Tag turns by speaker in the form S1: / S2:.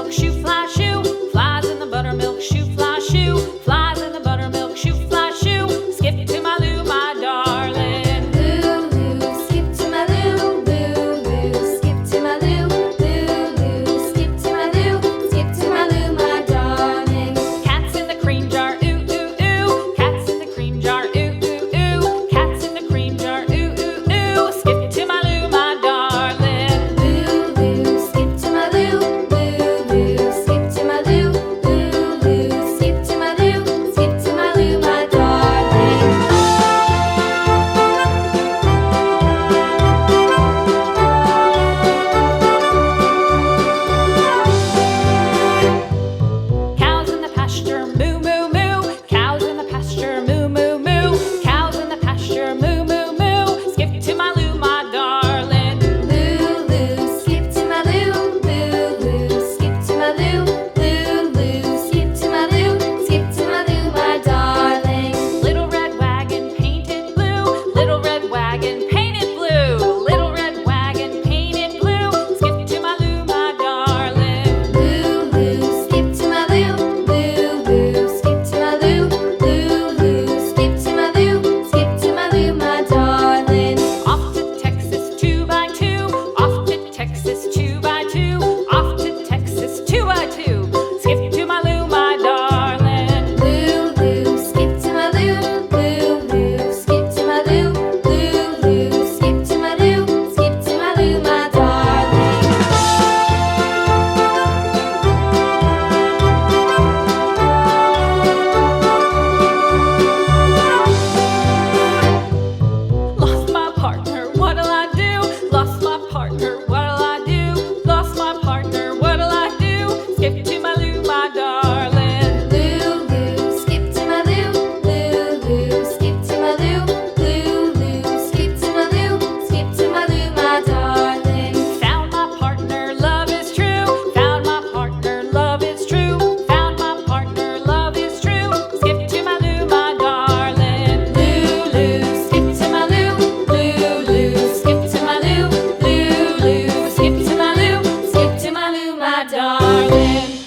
S1: buttermilk shoe, fly shoe. Flies in the buttermilk shoe, fly shoe. Flies in the buttermilk shoe, fly shoe. Skip to my Lou, my darling.
S2: Lou, skip to my Lou, Lou, skip to my Lou, Lou, skip to my Lou, skip to my Lou, my darling.
S1: Cats in the cream jar, ooh, ooh, ooh. Cats in the cream jar, ooh, ooh, ooh. Cats in the cream jar, ooh, ooh, ooh. Skip to my Lou, my darling.
S2: Lou, skip to my Lou, Lou, skip to my Lou, Lou, skip to my Lou, skip to my Lou, my darling.
S1: Cows in the pasture, moo, moo, moo. Cows in the pasture, moo, moo, moo. Cows in the pasture, moo, moo, moo. Skip to my Lou, my darling.
S2: Lou, skip to my Lou, Lou, skip to my Lou, Lou, skip to my Lou, skip to my Lou, my darling.
S1: Little red wagon painted blue. Little red wagon painted blue. Little red wagon painted blue. Skip to my Lou, my darling.
S2: Lou, skip to my Lou, Lou, skip to my Lou, Lou, skip to my Lou, skip to my Lou, my darling.
S1: Off to Texas 2x2. Off to Texas 2x2. Off to Texas 2x2. Skip to my Lou, my darling.
S2: Lou, skip to my Lou, Lou, skip to my Lou, Lou, skip to my Lou, skip to my Lou, my darling.
S1: Lost my partner, what'll I do? Lost my partner, what'll I do? Lost my partner, what'll I do? Skip to my Lou, my darling.
S2: Lou, skip to my Lou, Lou, skip to my Lou, Lou, skip to my Lou, skip to my Lou, my darling.
S1: Found my partner, love is true. Found my partner, love is true. Found my partner, love is true. Skip to my Lou, my darling.
S2: Lou, skip to my Lou, Lou, skip to my Lou, Lou, skip to my Lou, skip to my Lou, my darling.